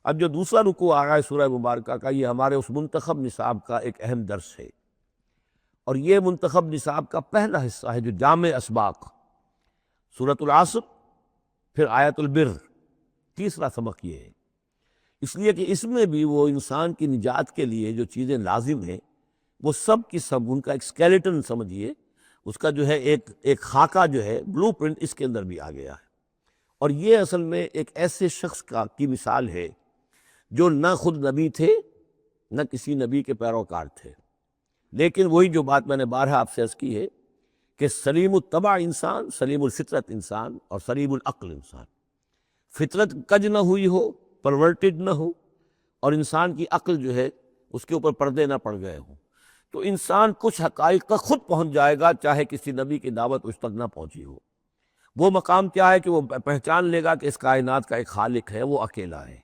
اب جو دوسرا رکوع آ رہا ہے سورہ مبارکہ کا، یہ ہمارے اس منتخب نصاب کا ایک اہم درس ہے، اور یہ منتخب نصاب کا پہلا حصہ ہے جو جامع اسباق، سورۃ العصر، پھر آیت البر، تیسرا سبق یہ ہے، اس لیے کہ اس میں بھی وہ انسان کی نجات کے لیے جو چیزیں لازم ہیں وہ سب کی سب، ان کا ایک اسکیلیٹن سمجھیے، اس کا جو ہے ایک خاکہ جو ہے، بلو پرنٹ اس کے اندر بھی آ گیا ہے۔ اور یہ اصل میں ایک ایسے شخص کی مثال ہے جو نہ خود نبی تھے نہ کسی نبی کے پیروکار تھے، لیکن وہی جو بات میں نے بارہا آپ سے عرض کی ہے کہ سلیم الطبع انسان، سلیم الفطرت انسان، اور سلیم العقل انسان، فطرت کج نہ ہوئی ہو، پرورٹڈ نہ ہو، اور انسان کی عقل جو ہے اس کے اوپر پردے نہ پڑ گئے ہوں، تو انسان کچھ حقائق تک خود پہنچ جائے گا چاہے کسی نبی کی دعوت اس تک نہ پہنچی ہو۔ وہ مقام کیا ہے کہ وہ پہچان لے گا کہ اس کائنات کا ایک خالق ہے، وہ اکیلا ہے،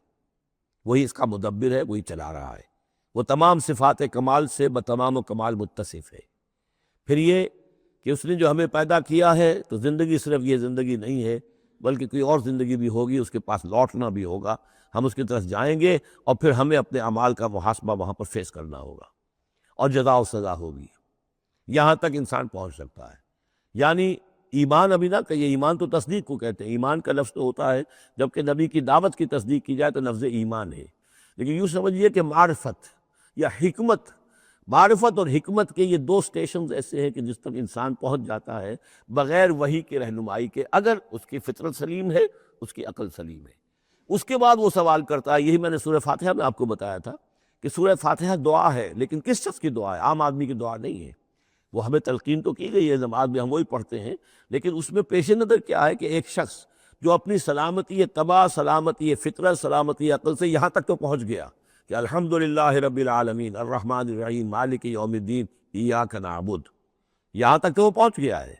وہی اس کا مدبر ہے، وہی چلا رہا ہے، وہ تمام صفات کمال سے بتمام و کمال متصف ہے۔ پھر یہ کہ اس نے جو ہمیں پیدا کیا ہے تو زندگی صرف یہ زندگی نہیں ہے بلکہ کوئی اور زندگی بھی ہوگی، اس کے پاس لوٹنا بھی ہوگا، ہم اس کی طرف جائیں گے اور پھر ہمیں اپنے اعمال کا محاسبہ وہاں پر فیس کرنا ہوگا اور جزا و سزا ہوگی۔ یہاں تک انسان پہنچ سکتا ہے، یعنی ایمان ابھی نہ کہیے، ایمان تو تصدیق کو کہتے ہیں، ایمان کا لفظ تو ہوتا ہے جبکہ نبی کی دعوت کی تصدیق کی جائے تو لفظ ایمان ہے، لیکن یوں سمجھیے کہ معرفت یا حکمت، معرفت اور حکمت کے یہ دو سٹیشنز ایسے ہیں کہ جس تک انسان پہنچ جاتا ہے بغیر وحی کے رہنمائی کے، اگر اس کی فطرت سلیم ہے، اس کی عقل سلیم ہے۔ اس کے بعد وہ سوال کرتا ہے، یہی میں نے سورہ فاتحہ میں آپ کو بتایا تھا کہ سورہ فاتحہ دعا ہے، لیکن کس شخص کی دعا ہے؟ عام آدمی کی دعا نہیں ہے، وہ ہمیں تلقین تو کی گئی ہے، نماز میں ہم وہی پڑھتے ہیں، لیکن اس میں پیش نظر کیا ہے کہ ایک شخص جو اپنی سلامتی طبع، سلامتی فطرت، سلامتی عقل سے یہاں تک تو پہنچ گیا کہ الحمدللہ رب العالمین الرحمن الرحیم مالک یوم الدین ایاک نعبد، یہاں تک تو وہ پہنچ گیا ہے۔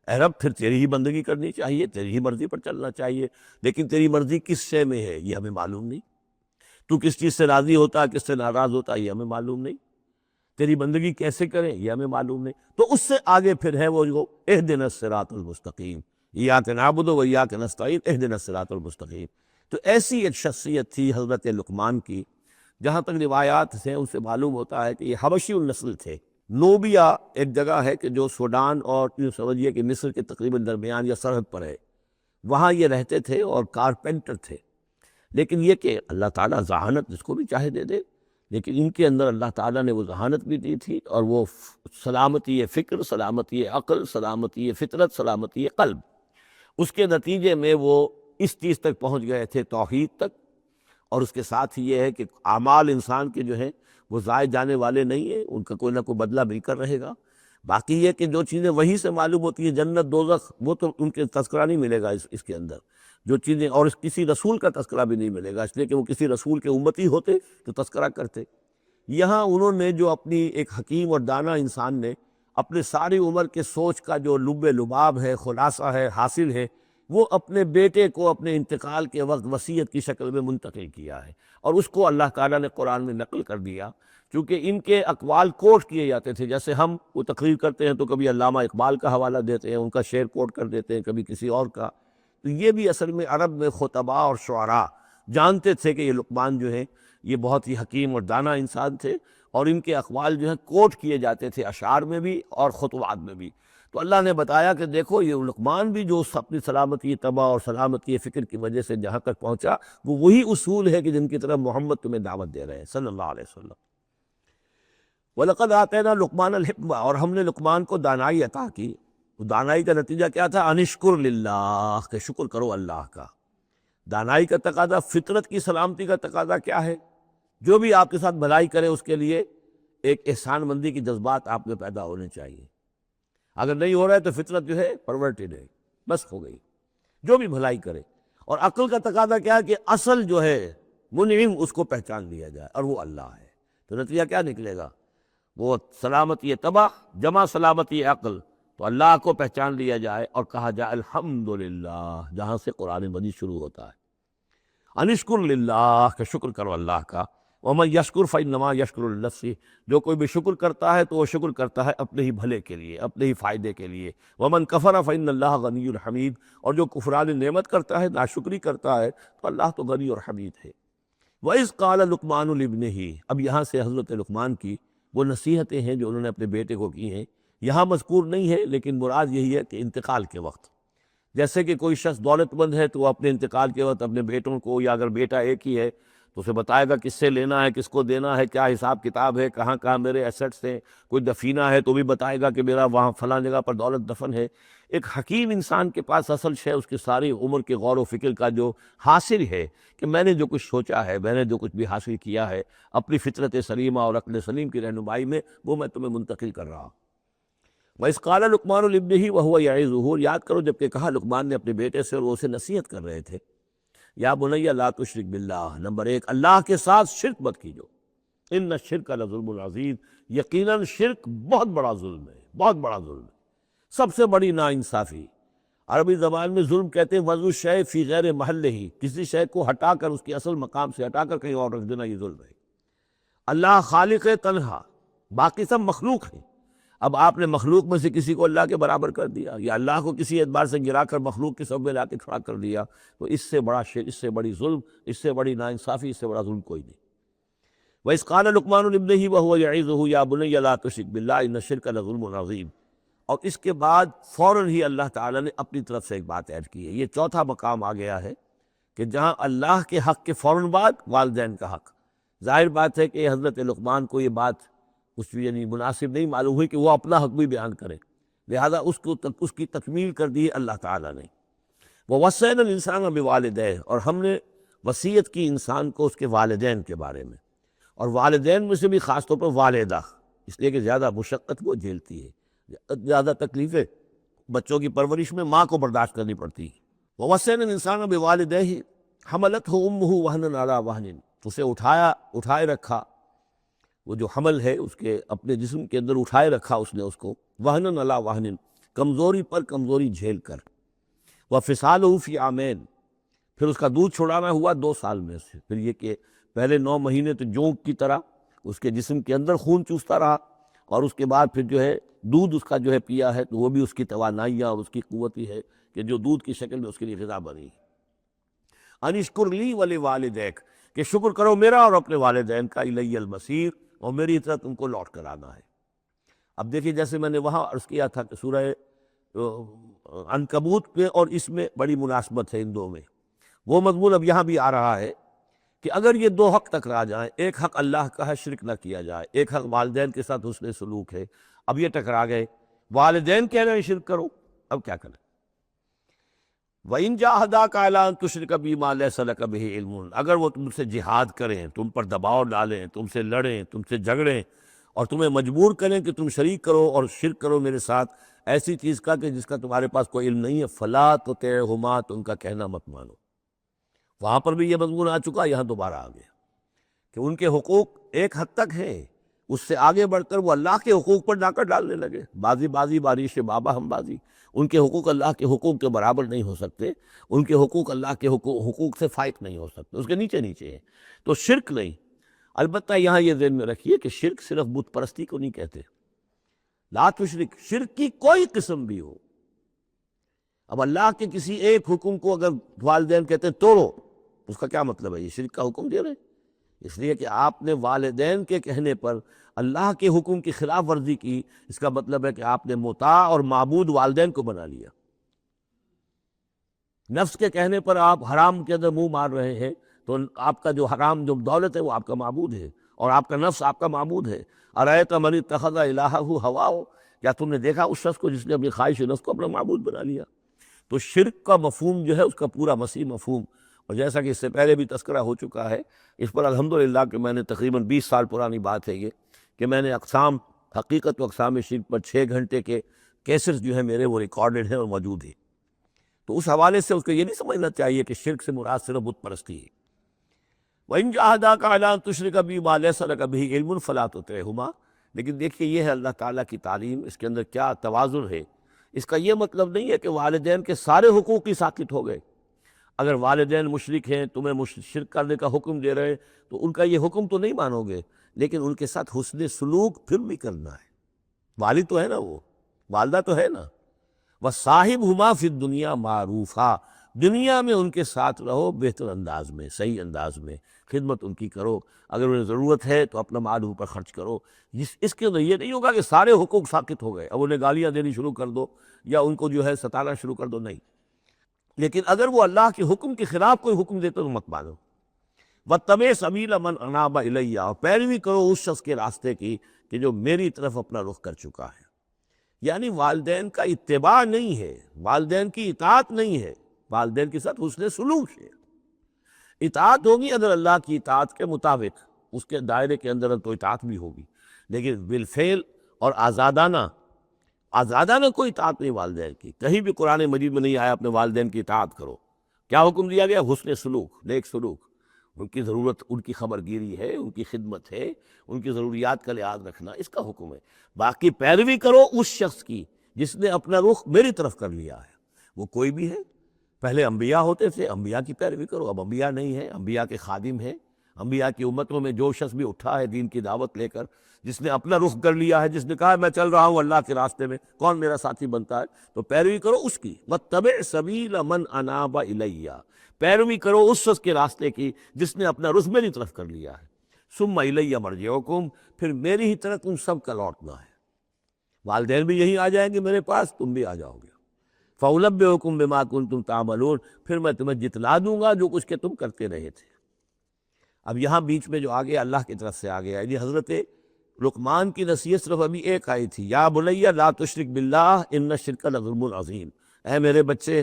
اے رب پھر تیری ہی بندگی کرنی چاہیے، تیری ہی مرضی پر چلنا چاہیے، لیکن تیری مرضی کس شے میں ہے یہ ہمیں معلوم نہیں، تو کس چیز سے راضی ہوتا ہے، کس سے ناراض ہوتا ہے یہ ہمیں معلوم نہیں، تیری بندگی کیسے کریں یہ ہمیں معلوم نہیں۔ تو اس سے آگے پھر ہے وہ جو اہدنا الصراط المستقیم، ایاک نعبد و ایاک نستعین اہدنا الصراط المستقیم۔ تو ایسی ایک شخصیت تھی حضرت لقمان کی، جہاں تک روایات ہیں ان سے معلوم ہوتا ہے کہ یہ حبشی النسل تھے۔ نوبیا ایک جگہ ہے کہ جو سوڈان اور یوں سمجھیے کہ مصر کے تقریباً درمیان یا سرحد پر ہے، وہاں یہ رہتے تھے اور کارپینٹر تھے، لیکن یہ کہ اللہ تعالیٰ ذہانت جس کو بھی چاہے دے دے، لیکن ان کے اندر اللہ تعالیٰ نے وہ ذہانت بھی دی تھی، اور وہ سلامتی فکر، سلامتی عقل، سلامتی فطرت، سلامتی قلب، اس کے نتیجے میں وہ اس چیز تک پہنچ گئے تھے، توحید تک۔ اور اس کے ساتھ ہی یہ ہے کہ اعمال انسان کے جو ہیں وہ ضائع جانے والے نہیں ہیں، ان کا کوئی نہ کوئی بدلہ مل کر رہے گا۔ باقی یہ کہ جو چیزیں وہی سے معلوم ہوتی ہیں، جنت دوزخ، وہ تو ان کے تذکرہ نہیں ملے گا اس کے اندر، جو چیزیں، اور کسی رسول کا تذکرہ بھی نہیں ملے گا، اس لیے کہ وہ کسی رسول کے امتی ہوتے تو تذکرہ کرتے۔ یہاں انہوں نے جو اپنی ایک حکیم اور دانا انسان نے اپنے ساری عمر کے سوچ کا جو لب لباب ہے، خلاصہ ہے، حاصل ہے، وہ اپنے بیٹے کو اپنے انتقال کے وقت وصیت کی شکل میں منتقل کیا ہے، اور اس کو اللہ تعالیٰ نے قرآن میں نقل کر دیا، کیونکہ ان کے اقوال کوٹ کیے جاتے تھے، جیسے ہم وہ تقریر کرتے ہیں تو کبھی علامہ اقبال کا حوالہ دیتے ہیں، ان کا شعر کوٹ کر دیتے ہیں، کبھی کسی اور کا، تو یہ بھی اصل میں عرب میں خطباء اور شعراء جانتے تھے کہ یہ لقمان جو ہیں یہ بہت ہی حکیم اور دانا انسان تھے، اور ان کے اقوال جو ہیں کوٹ کیے جاتے تھے اشعار میں بھی اور خطبات میں بھی۔ تو اللہ نے بتایا کہ دیکھو یہ لقمان بھی جو اپنی سلامتی طبع اور سلامتی فکر کی وجہ سے جہاں تک پہنچا، وہ وہی اصول ہے کہ جن کی طرف محمد تمہیں دعوت دے رہے ہیں صلی اللہ علیہ وسلم۔ وَلَقَدْ آتَيْنَا لُقْمَانَ الْحِكْمَةَ، اور ہم نے لقمان کو دانائی عطا کی۔ دانائی کا نتیجہ کیا تھا؟ ان اشکر للہ، کہ شکر کرو اللہ کا۔ دانائی کا تقاضا، فطرت کی سلامتی کا تقاضا کیا ہے؟ جو بھی آپ کے ساتھ بھلائی کرے اس کے لیے ایک احسان مندی کی جذبات آپ میں پیدا ہونے چاہیے۔ اگر نہیں ہو رہا ہے تو فطرت جو ہے پرورٹڈ ہے، بس ہو گئی، جو بھی بھلائی کرے۔ اور عقل کا تقاضا کیا ہے کہ اصل جو ہے منعم اس کو پہچان لیا جائے، اور وہ اللہ ہے۔ تو نتیجہ کیا نکلے گا؟ وہ سلامتی طبع جمع سلامتی عقل، تو اللہ کو پہچان لیا جائے اور کہا جائے الحمدللہ، جہاں سے قرآن مجید شروع ہوتا ہے۔ انشکر للہ، کہ شکر کرو اللہ کا۔ ومن یشکر فانما یشکر لنفسہ، جو کوئی بھی شکر کرتا ہے تو وہ شکر کرتا ہے اپنے ہی بھلے کے لیے، اپنے ہی فائدے کے لیے۔ ومن کفر فان اللہ غنی حمید، اور جو کفران نعمت کرتا ہے، ناشکری کرتا ہے، تو اللہ تو غنی اور حمید ہے۔ وَإِذْ قَالَ لُقْمَانُ لِابْنِهِ، اب یہاں سے حضرت لقمان کی وہ نصیحتیں ہیں جو انہوں نے اپنے بیٹے کو کی ہیں، یہاں مذکور نہیں ہے، لیکن مراد یہی ہے کہ انتقال کے وقت، جیسے کہ کوئی شخص دولت مند ہے تو وہ اپنے انتقال کے وقت اپنے بیٹوں کو، یا اگر بیٹا ایک ہی ہے تو اسے بتائے گا کس سے لینا ہے، کس کو دینا ہے، کیا حساب کتاب ہے، کہاں کہاں میرے ایسٹس ہیں، کوئی دفینہ ہے تو بھی بتائے گا کہ میرا وہاں فلاں جگہ پر دولت دفن ہے۔ ایک حکیم انسان کے پاس اصل شے اس کی ساری عمر کے غور و فکر کا جو حاصل ہے کہ میں نے جو کچھ سوچا ہے، میں نے جو کچھ بھی حاصل کیا ہے اپنی فطرت سلیمہ اور عقل سلیم کی رہنمائی میں، وہ میں تمہیں منتقل کر رہا ہوں۔ وَإِذْ قَالَ لُقْمَانُ لِابْنِهِ وَهُوَ يَعِظُهُ، یاد کرو جب کہ کہا لقمان نے اپنے بیٹے سے اور وہ اسے نصیحت کر رہے تھے، یا بنی لا تشرک باللہ، نمبر ایک اللہ کے ساتھ شرک مت کیجو، ان الشرک لظلم عظیم، یقیناً شرک بہت بڑا ظلم ہے، بہت بڑا ظلم ہے، سب سے بڑی ناانصافی۔ عربی زبان میں ظلم کہتے ہیں وضع الشیء فی غیر محلہ، کسی شے کو ہٹا کر اس کے اصل مقام سے ہٹا کر کہیں اور رکھ دینا، یہ ظلم ہے۔ اللہ خالق تنہا، باقی سب مخلوق ہیں، اب آپ نے مخلوق میں سے کسی کو اللہ کے برابر کر دیا، یا اللہ کو کسی اعتبار سے گرا کر مخلوق کے سب میں لا کے کھڑا کر دیا، تو اس سے بڑا شرک، اس سے بڑی ظلم، اس سے بڑی ناانصافی، اس سے بڑا ظلم کوئی نہیں۔ وَإِذْ قَالَ لُقْمَانُ لِابْنِهِ وَهُوَ يَعِظُهُ يَا بُنَيَّ لَا تُشْرِكْ بِاللَّهِ إِنَّ الشِّرْكَ لَظُلْمٌ عَظِيمٌ، اور اس کے بعد فوراً ہی اللہ تعالیٰ نے اپنی طرف سے ایک بات ایڈ کی ہے۔ یہ چوتھا مقام آ گیا ہے کہ جہاں اللہ کے حق کے فوراً بعد والدین کا حق۔ ظاہر بات ہے کہ حضرت لقمان کو یہ بات کچھ بھی یعنی مناسب نہیں معلوم ہوئی کہ وہ اپنا حق بھی بیان کرے، لہذا اس کی تکمیل کر دی اللہ تعالیٰ نے۔ وَوَصَّيْنَا الْإِنسَانَ بِوَالِدَيْهِ، اور ہم نے وصیت کی انسان کو اس کے والدین کے بارے میں، اور والدین میں سے بھی خاص طور پر والدہ، اس لیے کہ زیادہ مشقت وہ جھیلتی ہے، زیادہ تکلیفیں بچوں کی پرورش میں ماں کو برداشت کرنی پڑتی ہے۔ وَوَصَّيْنَا الْإِنسَانَ بِوَالِدَيْهِ حَمَلَتْهُ أُمُّهُ وَهْنًا عَلَىٰ وَهْنٍ، اسے اٹھائے رکھا، وہ جو حمل ہے اس کے اپنے جسم کے اندر اٹھائے رکھا اس نے اس کو، وہنن علی وہنن، کمزوری پر کمزوری جھیل کر، وفصالہ فی عامین، پھر اس کا دودھ چھڑانا ہوا 2 سال میں سے، پھر یہ کہ پہلے 9 مہینے تو جونک کی طرح اس کے جسم کے اندر خون چوستا رہا، اور اس کے بعد پھر جو ہے دودھ اس کا جو ہے پیا ہے تو وہ بھی اس کی توانائیاں اور اس کی قوت ہی ہے کہ جو دودھ کی شکل میں اس کے لیے غذا بنی ہے۔ ان اشکر لی ولوالدیک، کہ شکر کرو میرا اور اپنے والدین کا، الی المصیر، اور میری طرف تم کو لوٹ کر آنا ہے۔ اب دیکھیے جیسے میں نے وہاں عرض کیا تھا کہ سورہ عنکبوت پہ اور اس میں بڑی مناسبت ہے ان دو میں، وہ مضمون اب یہاں بھی آ رہا ہے کہ اگر یہ 2 حق ٹکرا جائیں، ایک حق اللہ کا ہے شرک نہ کیا جائے، ایک حق والدین کے ساتھ حسن سلوک ہے، اب یہ ٹکرا گئے، والدین کہہ رہے ہیں شرک کرو، اب کیا کریں؟ وَإِن جَاهَدَاكَ عَلَىٰ أَن تُشْرِكَ بِي مَا لَيْسَ لَكَ بِهِ عِلْمٌ، اگر وہ تم سے جہاد کریں، تم پر دباؤ ڈالیں، تم سے لڑیں، تم سے جھگڑیں اور تمہیں مجبور کریں کہ تم شریک کرو اور شرک کرو میرے ساتھ ایسی چیز کا کہ جس کا تمہارے پاس کوئی علم نہیں ہے، فَلَا تُطِعْهُمَا، تو ان کا کہنا مت مانو۔ وہاں پر بھی یہ مضمون آ چکا، یہاں دوبارہ آ گیا کہ ان کے حقوق ایک حد تک ہیں، اس سے آگے بڑھ کر وہ اللہ کے حقوق پر ڈاکر ڈالنے لگے، بازی بازی بارش بابا ہم بازی، ان کے حقوق اللہ کے حقوق کے برابر نہیں ہو سکتے، ان کے حقوق اللہ کے حقوق سے فائق نہیں ہو سکتے، اس کے نیچے نیچے ہیں، تو شرک نہیں۔ البتہ یہاں یہ ذہن میں رکھیے کہ شرک صرف بت پرستی کو نہیں کہتے، لا تشرک، شرک کی کوئی قسم بھی ہو۔ اب اللہ کے کسی ایک حکم کو اگر والدین کہتے ہیں توڑو، اس کا کیا مطلب ہے؟ یہ شرک کا حکم دے رہے ہیں، اس لیے کہ آپ نے والدین کے کہنے پر اللہ کے حکم کی خلاف ورزی کی، اس کا مطلب ہے کہ آپ نے مطاع اور معبود والدین کو بنا لیا۔ نفس کے کہنے پر آپ حرام کے اندر منہ مار رہے ہیں تو آپ کا جو حرام جو دولت ہے وہ آپ کا معبود ہے، اور آپ کا نفس آپ کا معبود ہے۔ ارأیت من اتخذ الہہ ہواہ، کیا تم نے دیکھا اس شخص کو جس نے اپنی خواہش نفس کو اپنا معبود بنا لیا؟ تو شرک کا مفہوم جو ہے اس کا پورا وسیع مفہوم، اور جیسا کہ اس سے پہلے بھی تذکرہ ہو چکا ہے، اس پر الحمدللہ کہ میں نے تقریباً 20 سال پرانی بات ہے یہ کہ میں نے اقسام حقیقت و اقسام شرک پر 6 گھنٹے کے کیسٹس جو ہیں میرے وہ ریکارڈڈ ہیں اور موجود ہیں، تو اس حوالے سے اس کو یہ نہیں سمجھنا چاہیے کہ شرک سے مراد صرف بت پرستی ہے۔ وَإِن جَاهَدَاكَ عَلَىٰ أَن تُشْرِكَ بِي مَا لَيْسَ لَكَ بِهِ عِلْمٌ فَلَا تُطِعْهُمَا، لیکن دیکھیے یہ ہے اللہ تعالیٰ کی تعلیم، اس کے اندر کیا توازن ہے۔ اس کا یہ مطلب نہیں ہے کہ والدین کے سارے حقوق ہی ساقط ہو گئے۔ اگر والدین مشرک ہیں، تمہیں شرک کرنے کا حکم دے رہے ہیں تو ان کا یہ حکم تو نہیں مانو گے، لیکن ان کے ساتھ حسن سلوک پھر بھی کرنا ہے۔ والد تو ہے نا، وہ والدہ تو ہے نا، وَصَاحِبْهُمَا فِي الدُّنْيَا مَعْرُوفًا، دنیا میں ان کے ساتھ رہو بہتر انداز میں، صحیح انداز میں، خدمت ان کی کرو، اگر انہیں ضرورت ہے تو اپنا مال اوپر خرچ کرو۔ اس کے اندر یہ نہیں ہوگا کہ سارے حقوق ساقط ہو گئے، اب انہیں گالیاں دینی شروع کر دو یا ان کو جو ہے ستانا شروع کر دو، نہیں۔ لیکن اگر وہ اللہ کے حکم کے خلاف کوئی حکم دیتے تو مت مانو۔ وَاتَّبِعْ سَبِيلَ مَنْ أَنَابَ إِلَيَّ، اور پیروی کرو اس شخص کے راستے کی کہ جو میری طرف اپنا رخ کر چکا ہے۔ یعنی والدین کا اتباع نہیں ہے، والدین کی اطاعت نہیں ہے، والدین کے ساتھ حسن سلوک ہے۔ اطاعت ہوگی اگر اللہ کی اطاعت کے مطابق، اس کے دائرے کے اندر تو اطاعت بھی ہوگی، لیکن بالفعل اور آزادانہ کوئی اطاعت نہیں والدین کی۔ کہیں بھی قرآن مجید میں نہیں آیا اپنے والدین کی اطاعت کرو۔ کیا حکم دیا گیا؟ حسن سلوک، نیک سلوک، ان کی ضرورت، ان کی خبر گیری ہے، ان کی خدمت ہے، ان کی ضروریات کا لحاظ رکھنا، اس کا حکم ہے۔ باقی پیروی کرو اس شخص کی جس نے اپنا رخ میری طرف کر لیا ہے، وہ کوئی بھی ہے۔ پہلے انبیاء ہوتے تھے، انبیاء کی پیروی کرو، اب انبیاء نہیں ہیں، انبیاء کے خادم ہیں۔ انبیاء کی امتوں میں جو شخص بھی اٹھا ہے دین کی دعوت لے کر، جس نے اپنا رخ کر لیا ہے، جس نے کہا ہے میں چل رہا ہوں اللہ کے راستے میں، کون میرا ساتھی بنتا ہے، تو پیروی کرو اس کی۔ وَاتَّبِعْ سَبِيلَ مَنْ أَنَابَ إِلَيَّ، پیروی کرو اس شخص کے راستے کی جس نے اپنا رخ میری طرف کر لیا ہے۔ ثُمَّ إِلَيَّ مَرْجِعُكُمْ، پھر میری ہی طرف تم سب کا لوٹنا ہے۔ والدین بھی یہیں آ جائیں گے میرے پاس، تم بھی آ جاؤ گے۔ فَأُنَبِّئُكُم بِمَا كُنتُمْ تَعْمَلُونَ، پھر میں تمہیں جتلا دوں گا جو کچھ کہ تم کرتے رہے تھے۔ اب یہاں بیچ میں جو آگے اللہ کی طرف سے آ گیا، یعنی حضرت لقمان کی نصیحت صرف ابھی ایک آئی تھی، یا بنی لا تشرک باللہ ان الشرک لظلم عظیم، اے میرے بچے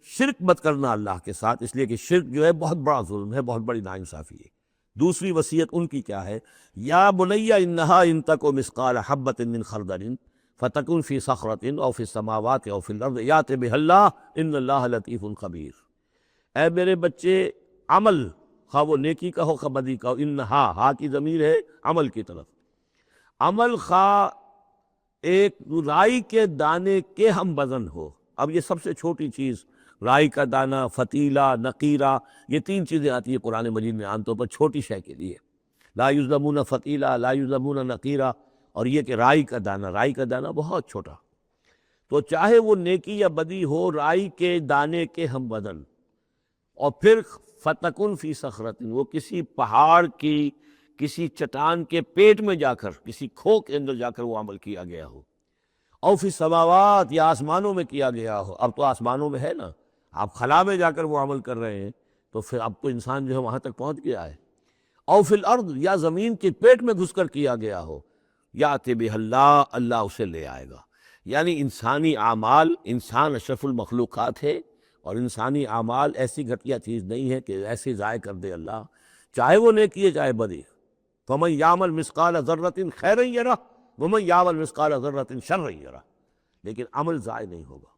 شرک مت کرنا اللہ کے ساتھ، اس لیے کہ شرک جو ہے بہت بڑا ظلم ہے، بہت بڑی ناانصافی ہے۔ دوسری وصیت ان کی کیا ہے؟ یا بنی انہا ان تک مثقال حبۃ من خردل فتکن فی صخرۃ او فی السماوات او فی الارض یأت بہ اللہ ان اللہ لطیف خبیر۔ اے میرے بچے، عمل خواہ وہ نیکی کا ہو خواہ بدی کا ہو، انہا، ہا کی ضمیر ہے عمل کی طرف، عمل خواہ ایک رائی کے دانے کے ہم وزن ہو۔ اب یہ سب سے چھوٹی چیز، رائی کا دانہ، فتیلہ، نقیرہ، یہ تین چیزیں آتی ہیں قرآن مجید میں عام طور پر چھوٹی شے کے لیے، لا یظلمون فتیلہ، لا یظلمون نقیرہ، اور یہ کہ رائی کا دانہ بہت چھوٹا، تو چاہے وہ نیکی یا بدی ہو رائی کے دانے کے ہم وزن، اور پھر فتکن فی صخرۃ، وہ کسی پہاڑ کی، کسی چٹان کے پیٹ میں جا کر، کسی کھو کے اندر جا کر وہ عمل کیا گیا ہو، او فی السماوات، یا آسمانوں میں کیا گیا ہو، اب تو آسمانوں میں ہے نا، آپ خلا میں جا کر وہ عمل کر رہے ہیں، تو پھر اب تو انسان جو ہے وہاں تک پہنچ گیا ہے، او فی الارض، یا زمین کے پیٹ میں گھس کر کیا گیا ہو، یأت بہ اللہ، اللہ اسے لے آئے گا۔ یعنی انسانی اعمال، انسان اشرف المخلوقات ہے، اور انسانی اعمال ایسی گھٹیا چیز نہیں ہے کہ ایسے ضائع کر دے اللہ، چاہے وہ نیکی ہے چاہے بدی۔ فَمَن يَعْمَلْ مِثْقَالَ ذَرَّةٍ خَيْرًا يَرَهُ وَمَن يَعْمَلْ مِثْقَالَ ذَرَّةٍ شَرًّا يَرَهُ، لیکن عمل ضائع نہیں ہوگا،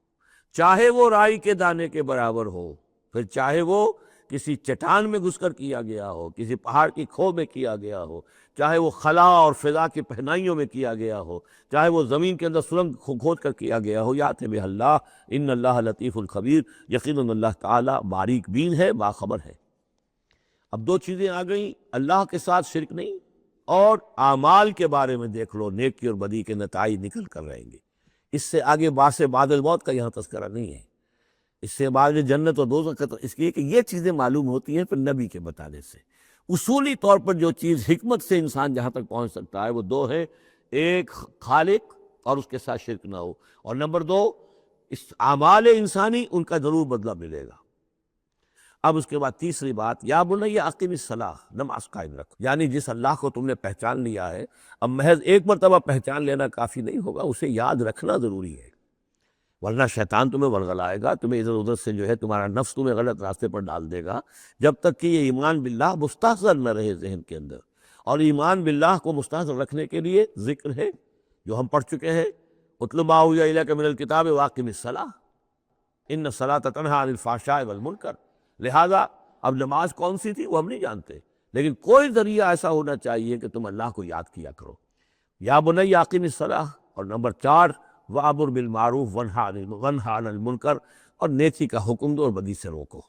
چاہے وہ رائی کے دانے کے برابر ہو، پھر چاہے وہ کسی چٹان میں گھس کر کیا گیا ہو، کسی پہاڑ کی کھو میں کیا گیا ہو، چاہے وہ خلا اور فضا کی پہنائیوں میں کیا گیا ہو، چاہے وہ زمین کے اندر سرنگ کھود کر کیا گیا ہو، یأت بہ اللہ ان اللہ لطیف الخبیر، یقیناً اللہ تعالیٰ باریک بین ہے، باخبر ہے۔ اب دو چیزیں آ گئیں، اللہ کے ساتھ شرک نہیں، اور اعمال کے بارے میں دیکھ لو، نیکی اور بدی کے نتائج نکل کر رہیں گے۔ اس سے آگے باس بعد الموت کا یہاں تذکرہ نہیں ہے، اس سے بعد جنت اور دوزخ کا، اس لیے کہ یہ چیزیں معلوم ہوتی ہیں پھر نبی کے بتانے سے۔ اصولی طور پر جو چیز حکمت سے انسان جہاں تک پہنچ سکتا ہے وہ دو ہے، ایک خالق اور اس کے ساتھ شرک نہ ہو، اور نمبر دو اس اعمال انسانی ان کا ضرور بدلہ ملے گا۔ اب اس کے بعد تیسری بات، یا بنی اقم الصلاۃ، نماز قائم رکھ، یعنی جس اللہ کو تم نے پہچان لیا ہے، اب محض ایک مرتبہ پہچان لینا کافی نہیں ہوگا، اسے یاد رکھنا ضروری ہے، ورنہ شیطان تمہیں ورغلائے گا، تمہیں ادھر ادھر سے جو ہے تمہارا نفس تمہیں غلط راستے پر ڈال دے گا، جب تک کہ یہ ایمان باللہ مستحضر نہ رہے ذہن کے اندر۔ اور ایمان باللہ کو مستحضر رکھنے کے لیے ذکر ہے جو ہم پڑھ چکے ہیں، اتل ما اوحی الیک من الکتاب واقم الصلاۃ ان الصلاۃ تنہی عن الفحشاء والمنکر۔ لہذا اب نماز کون سی تھی وہ ہم نہیں جانتے، لیکن کوئی ذریعہ ایسا ہونا چاہیے کہ تم اللہ کو یاد کیا کرو۔ یا بنی اقم الصلاۃ، اور نمبر 4 وَأْمُرْ بِالْمَعْرُوفِ وَانْہَ عَنِ الْمُنکر، اور نیکی کا حکم دو اور بدی سے روکو۔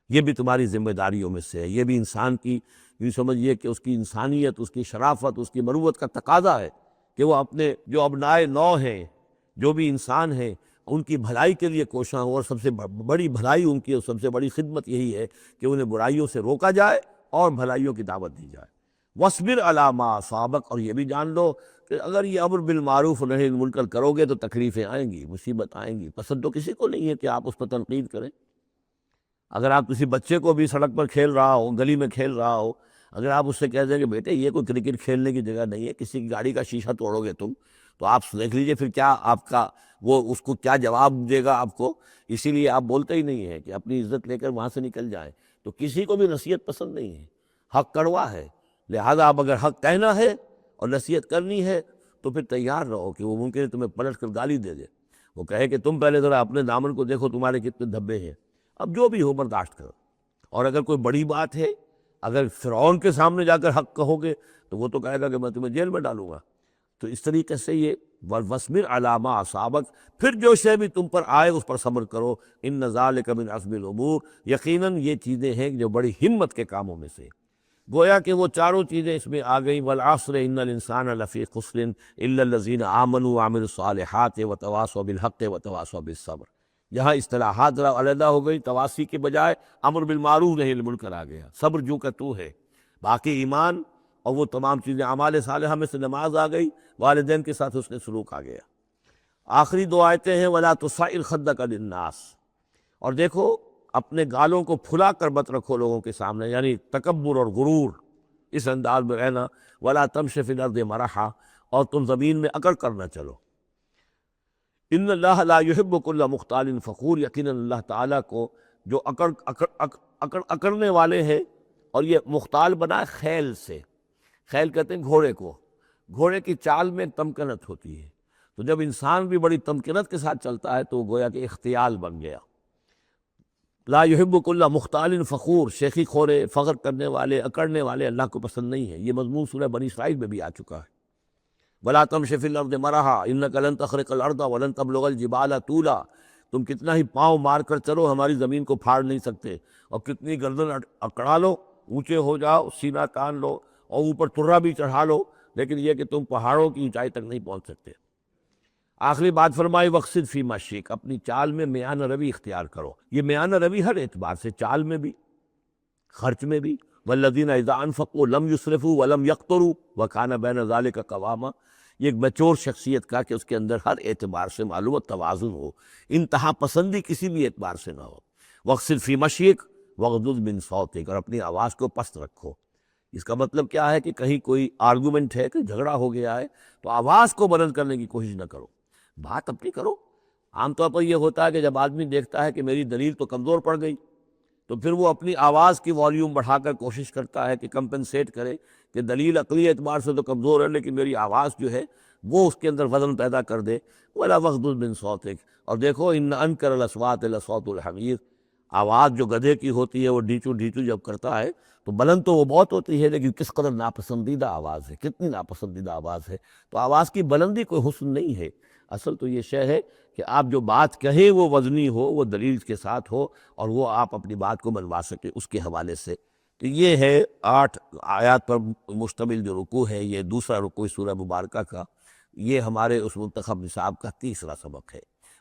یہ بھی تمہاری ذمہ داریوں میں سے ہے، یہ بھی انسان کی، یوں سمجھیے کہ اس کی انسانیت، اس کی شرافت، اس کی مروت کا تقاضا ہے کہ وہ اپنے جو ابنائے نو ہیں، جو بھی انسان ہیں، ان کی بھلائی کے لیے کوشاں ہو، اور سب سے بڑی بھلائی ان کی اور سب سے بڑی خدمت یہی ہے کہ انہیں برائیوں سے روکا جائے اور بھلائیوں کی دعوت دی جائے۔ وَاصْبِرْ عَلَىٰ مَا أَصَابَكَ، اور یہ بھی جان لو کہ اگر یہ امر بالمعروف و نہی عن المنکر کرو گے تو تکلیفیں آئیں گی، مصیبت آئیں گی۔ پسند تو کسی کو نہیں ہے کہ آپ اس پر تنقید کریں۔ اگر آپ کسی بچے کو بھی سڑک پر کھیل رہا ہو، گلی میں کھیل رہا ہو، اگر آپ اس سے کہہ دیں کہ بیٹے یہ کوئی کرکٹ کھیلنے کی جگہ نہیں ہے، کسی کی گاڑی کا شیشہ توڑو گے تم، تو آپ دیکھ لیجئے پھر کیا آپ کا وہ اس کو کیا جواب دے گا آپ کو۔ اسی لیے آپ بولتے ہی نہیں ہیں کہ اپنی عزت لے کر وہاں سے نکل جائیں۔ تو کسی کو بھی نصیحت پسند نہیں ہے، حق کڑوا ہے، لہذا آپ اگر حق کہنا ہے اور نصیحت کرنی ہے تو پھر تیار رہو کہ وہ ممکن ہے تمہیں پلٹ کر گالی دے دے، وہ کہے کہ تم پہلے ذرا اپنے دامن کو دیکھو تمہارے کتنے دھبے ہیں۔ اب جو بھی ہو برداشت کرو، اور اگر کوئی بڑی بات ہے، اگر فرعون کے سامنے جا کر حق کہو گے تو وہ تو کہے گا کہ میں تمہیں جیل میں ڈالوں گا۔ تو اس طریقے سے یہ وَاصْبِرْ عَلَىٰ مَا أَصَابَكَ، پھر جو شے بھی تم پر آئے اس پر صبر کرو، إِنَّ ذَلِكَ مِنْ عَزْمِ الْأُمُورِ، یقیناً یہ چیزیں ہیں جو بڑی ہمت کے کاموں میں سے۔ گویا کہ وہ چاروں چیزیں اس میں آ گئیں، وَالْعَصْرِ إِنَّ الْإِنسَانَ لَفِي خُسْرٍ إِلَّا الَّذِينَ آمَنُوا وَعَمِلُوا الصَّالِحَاتِ وَتَوَاصَوْا بِالْحَقِّ وَتَوَاصَوْا بِالصَّبْرِ۔ یہاں اصطلاحات ذرا علیحدہ ہو گئی، تواصی کے بجائے امر بالمعروف نہی عن المنکر آ گیا، صبر جو کا تو ہے، باقی ایمان اور وہ تمام چیزیں اعمال صالحہ میں سے نماز آ گئی، والدین کے ساتھ حسن سلوک آ گیا۔ آخری دو آیتیں ہیں وَلَا تُصَعِّرْ خَدَّكَ لِلنَّاسِ، اور دیکھو اپنے گالوں کو پھلا کر مت رکھو لوگوں کے سامنے، یعنی تکبر اور غرور اس انداز میں رہنا۔ وَلَا تَمْشِ فِي الْأَرْضِ مَرَحًا، اور تم زمین میں اکڑ کر نہ چلو۔ ان اللہ لا يحب كل مختال فخور، یقیناً اللہ تعالیٰ کو جو اکڑنے والے ہیں، اور یہ مختال بنا خیل سے، خیل کہتے ہیں گھوڑے کو، گھوڑے کی چال میں ایک تمکنت ہوتی ہے، تو جب انسان بھی بڑی تمکنت کے ساتھ چلتا ہے تو وہ گویا کہ اختیال بن گیا۔ لا يحب كل مختال فخور، شیخی خورے، فخر کرنے والے، اکڑنے والے اللہ کو پسند نہیں ہے۔ یہ مضمون سورہ بنی اسرائیل میں بھی آ چکا ہے۔ وَلَا تَمْشِ فِي الْأَرْضِ مَرَحًا إِنَّكَ لَن تَخْرِقَ الْأَرْضَ وَلَن تَبْلُغَ الْجِبَالَ طُولًا، تم کتنا ہی پاؤں مار کر چلو ہماری زمین کو پھاڑ نہیں سکتے، اور کتنی گردن اکڑا لو، اونچے ہو جاؤ، سینہ تان لو، اور اوپر ترا بھی چڑھا لو، لیکن یہ کہ تم پہاڑوں کی اونچائی تک نہیں پہنچ سکتے۔ آخری بات فرمائی وَاقْصِدْ فِي مَشْيِكَ، اپنی چال میں میانہ روی اختیار کرو۔ یہ میانہ روی ہر اعتبار سے، چال میں بھی، خرچ میں بھی۔ وَالَّذِينَ إِذَا أَنفَقُوا لَمْ يُسْرِفُوا وَلَمْ يَقْتُرُوا وَكَانَ بَيْنَ ذَلِكَ قَوَامًا، یہ ایک میچور شخصیت کا کہ اس کے اندر ہر اعتبار سے معلوم توازن ہو، انتہا پسندی کسی بھی اعتبار سے نہ ہو۔ وَاقْصِدْ فِي مَشْيِكَ وَاغْضُضْ مِنْ صَوْتِكَ، اور اپنی آواز کو پست رکھو۔ اس کا مطلب کیا ہے کہ کہیں کوئی آرگومنٹ ہے کہ جھگڑا ہو گیا ہے تو آواز کو بلند کرنے کی کوشش نہ کرو، بات اپنی کرو۔ عام طور پر یہ ہوتا ہے کہ جب آدمی دیکھتا ہے کہ میری دلیل تو کمزور پڑ گئی تو پھر وہ اپنی آواز کی والیوم بڑھا کر کوشش کرتا ہے کہ کمپنسیٹ کرے کہ دلیل عقلی اعتبار سے تو کمزور ہے لیکن میری آواز جو ہے وہ اس کے اندر وزن پیدا کر دے۔ وَلَا وَاغْضُضْ مِنْ صَوْتِكَ، اور دیکھو إِنَّ أَنْكَرَ الْأَصْوَاتِ لَصَوْتُ الْحَمِيرِ، آواز جو گدھے کی ہوتی ہے وہ ڈھیچو ڈھیچو جب کرتا ہے تو بلند تو وہ بہت ہوتی ہے، لیکن کس قدر ناپسندیدہ آواز ہے، کتنی ناپسندیدہ آواز ہے۔ تو آواز کی بلندی کوئی حسن نہیں ہے، اصل تو یہ شے ہے کہ آپ جو بات کہیں وہ وزنی ہو، وہ دلیل کے ساتھ ہو، اور وہ آپ اپنی بات کو منوا سکیں اس کے حوالے سے۔ تو یہ ہے 8 آیات پر مشتمل جو رکوع ہے، یہ دوسرا رکوع سورہ مبارکہ کا، یہ ہمارے اس منتخب نصاب کا تیسرا سبق ہے۔